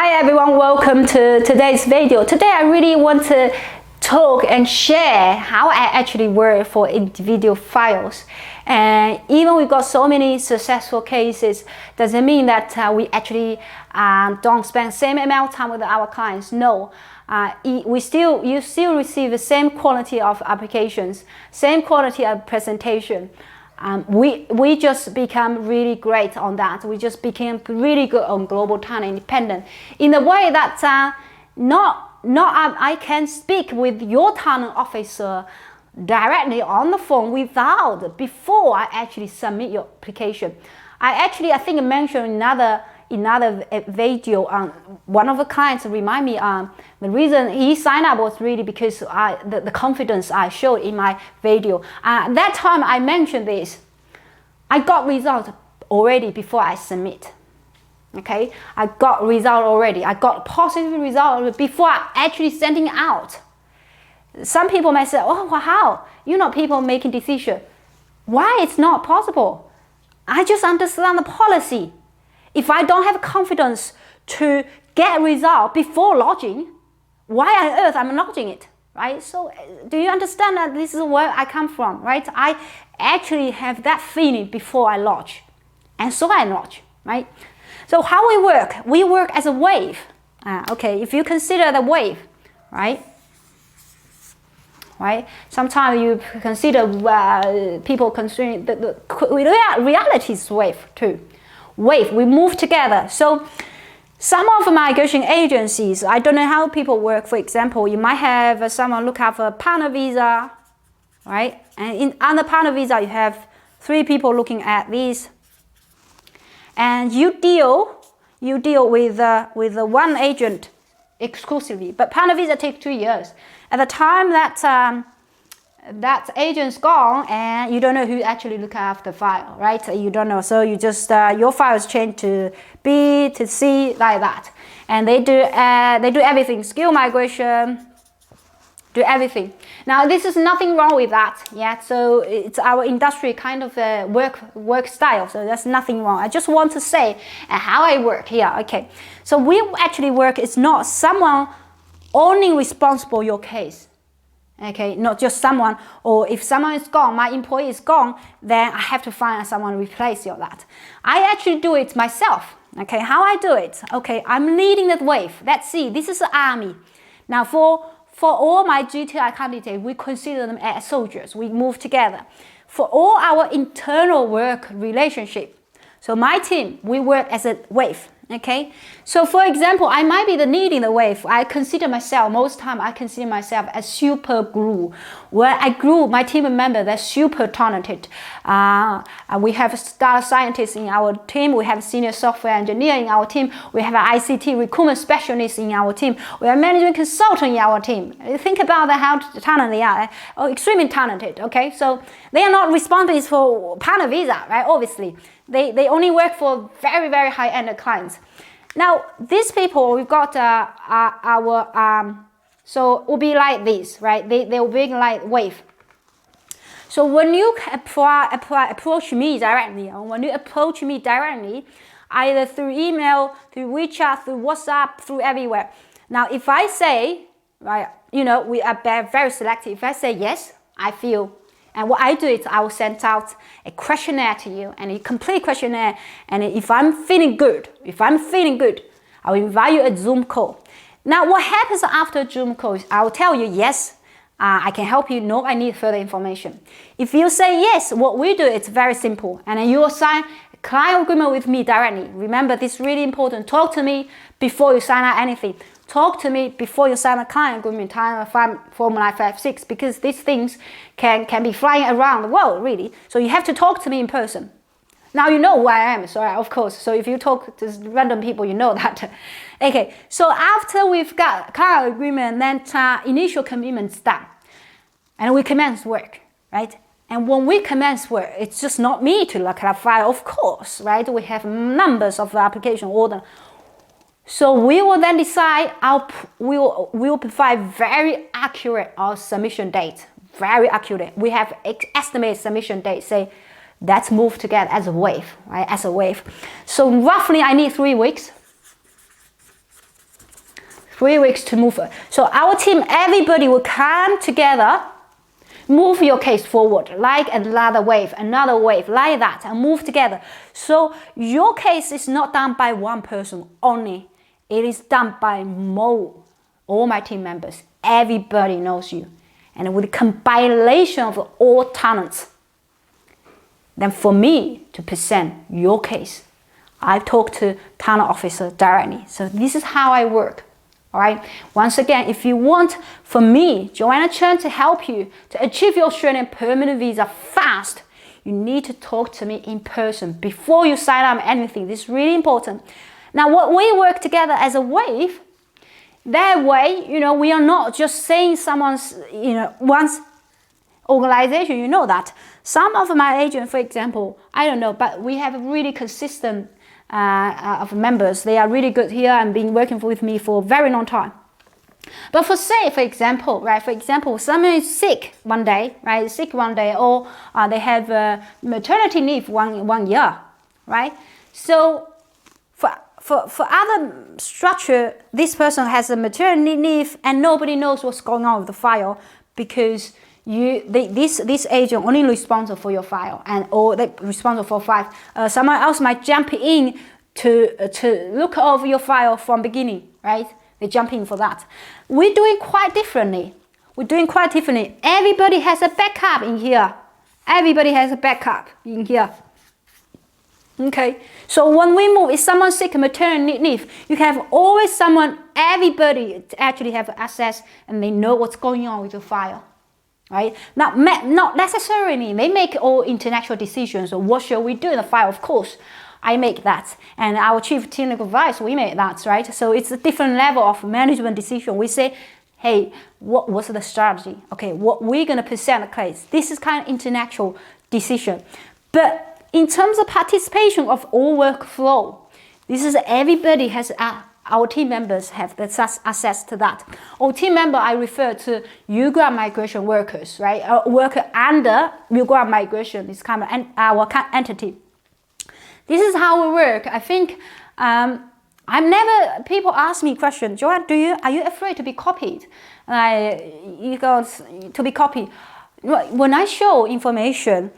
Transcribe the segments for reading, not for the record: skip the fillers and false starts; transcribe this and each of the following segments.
Hi everyone, welcome to today's video. Today I really want to talk and share how I actually work for individual files. And even we got so many successful cases, doesn't mean that we actually don't spend same amount of time with our clients. No, you still receive the same quality of applications, same quality of presentation. We just become really great on that. We just became really good on global talent independent in the way that I can speak with your talent officer directly on the phone before I actually submit your application. I think I mentioned another video. One of the clients remind me the reason he signed up was really because the confidence I showed in my video. That time I mentioned this. I got results already before I submit. Okay, I got result already. I got positive result before I actually sending out. Some people might say, "Oh, well, how? People making decision. Why it's not possible? I just understand the policy. If I don't have confidence to get result before lodging, why on earth I'm lodging it, right?" So do you understand that this is where I come from, right? I actually have that feeling before I lodge, and so I lodge, right? So how we work as a wave. Okay, if you consider the wave, right? Sometimes you consider people considering the reality is wave too. Wave, we move together. So some of the migration agencies, I don't know how people work. For example, you might have someone look after a partner visa, right? And on the partner visa, you have 3 people looking at these, and you deal with one agent exclusively. But partner visa takes 2 years. At the time that agent's gone, and you don't know who actually look after the file, right? You don't know, so you just your file is changed to B to C like that, and they do everything, skill migration, do everything. Now this is nothing wrong with that, yeah. So it's our industry kind of work style, so there's nothing wrong. I just want to say how I work here. Okay, so we actually work. It's not someone only responsible your case. Okay, not just someone, or if someone is gone, my employee is gone, then I have to find someone to replace all that. I actually do it myself. Okay, how I do it? Okay, I'm leading that wave. Let's see, this is the army. Now for all my GTI candidates, we consider them as soldiers. We move together. For all our internal work relationship, so my team, we work as a wave. Okay, so for example, I might be the leading the wave. I consider myself, most time I consider myself as super glue. Where I grew my team member, they're super talented. We have data scientists in our team. We have senior software engineer in our team. We have an ICT recruitment specialist in our team. We have management consultant in our team. Think about how talented they are. Extremely talented. Okay, so they are not responsible for partner visa, right? Obviously. They only work for very, very high-end clients. Now, these people, we've got so it will be like this, right? They will be like wave. So when you approach me directly, either through email, through Wechat, through WhatsApp, through everywhere. Now, if I say, right, we are very selective. If I say yes, I feel. And what I do is I will send out a questionnaire to you, and a complete questionnaire. And if I'm feeling good, I will invite you a Zoom call. Now, what happens after Zoom call is I will tell you, yes, I can help you. No, I need further information. If you say yes, what we do, it's very simple. And then you will sign a client agreement with me directly. Remember, this is really important. Talk to me before you sign out anything. Talk to me before you sign a client agreement, Form 956, because these things can be flying around the world, really. So you have to talk to me in person. Now you know who I am, so of course. So if you talk to random people, you know that. Okay, so after we've got client agreement, then initial commitment's done. And we commence work, right? And when we commence work, it's just not me to look at a file, of course, right? We have numbers of application order. So we will then decide, we will provide very accurate our submission date, very accurate. We have estimated submission date, say, let's move together as a wave, right? As a wave. So roughly I need 3 weeks. 3 weeks to move. So our team, everybody will come together, move your case forward, like another wave, like that, and move together. So your case is not done by one person only. It is done by all my team members. Everybody knows you. And with the compilation of all talents, then for me to present your case, I talk to talent officer directly. So this is how I work. All right. Once again, if you want for me, Joanna Chen, to help you to achieve your Australian permanent visa fast, you need to talk to me in person before you sign up anything. This is really important. Now, what we work together as a wave, that way, we are not just saying someone's, one's organization, that. Some of my agents, for example, I don't know, but we have a really consistent of members. They are really good here and been working with me for a very long time. But for example, someone is sick one day, or they have maternity leave one year, right? So for other structure, this person has a maternity leave and nobody knows what's going on with the file, because this agent only responsible for your file, or they responsible for 5. Someone else might jump in to look over your file from beginning, right? They jump in for that. We're doing quite differently. Everybody has a backup in here. Okay, so when we move, if someone's sick, maternity leave, you have always everybody actually have access and they know what's going on with the file, right? Now, not necessarily they make all international decisions or what should we do in the file. Of course, I make that, and our chief technical advisor, we make that, right? So it's a different level of management decision. We say, hey, what's the strategy? Okay, what we're gonna present the case. This is kind of international decision, but in terms of participation of all workflow, this is everybody has, our team members have the access to that. Our team member, I refer to U-Grant migration workers, right? Worker under U-Grant migration is kind of our entity. This is how we work. I think people ask me question, Joanne, are you afraid to be copied? To be copied. When I show information,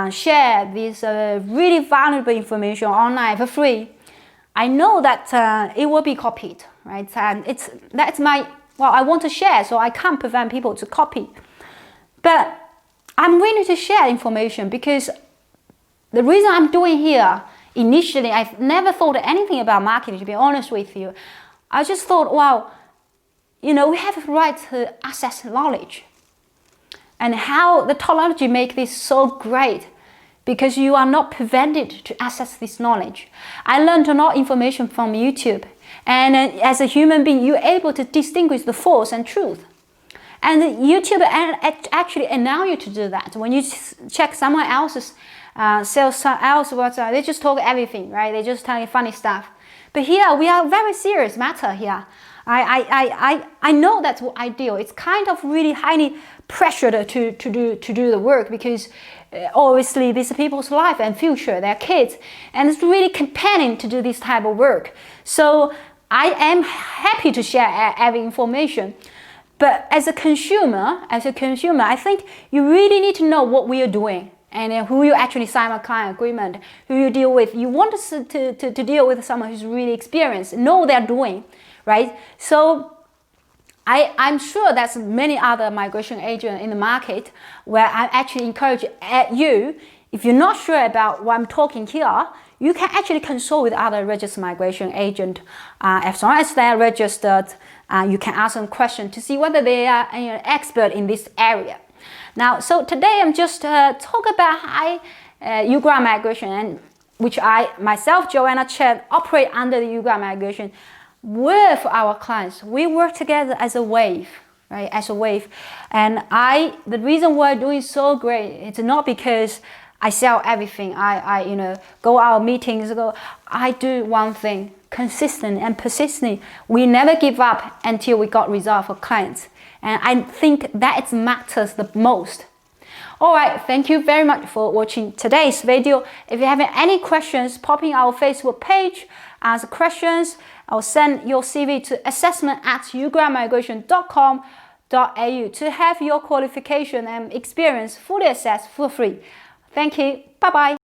share this really valuable information online for free, I know that it will be copied, right? And I want to share, so I can't prevent people to copy. But I'm willing to share information because the reason I'm doing here, initially, I've never thought anything about marketing, to be honest with you. I just thought, wow, we have the right to access knowledge. And how the technology make this so great, because you are not prevented to access this knowledge. I learned a lot of information from YouTube, and as a human being, you're able to distinguish the false and truth. And YouTube actually allow you to do that. When you check someone else's they just talk everything, right? They just tell you funny stuff. But here we are very serious matter here. I know that's what I do. It's kind of really highly pressured to do the work, because obviously these are people's life and future, their kids, and it's really compelling to do this type of work. So I am happy to share every information. But as a consumer, I think you really need to know what we are doing, and who you actually sign a client agreement, who you deal with. You want to deal with someone who's really experienced, know what they're doing, right? So I'm sure there's many other migration agents in the market where I actually encourage you, if you're not sure about what I'm talking here, you can actually consult with other registered migration agent. As long as they're registered, you can ask them questions to see whether they are expert in this area. Now, so today I'm just talk about U-Grant migration, and which I myself, Joanna Chen, operate under the U-Grant migration. With our clients, we work together as a wave, right? As a wave, and the reason why I'm doing so great, it's not because I sell everything. I go out meetings. I do one thing, consistent and persistently. We never give up until we got result for clients, and I think that matters the most. All right, thank you very much for watching today's video. If you have any questions, pop in our Facebook page, ask questions, I'll send your CV to assessment@ugrandmigration.com.au to have your qualification and experience fully assessed for free. Thank you. Bye-bye.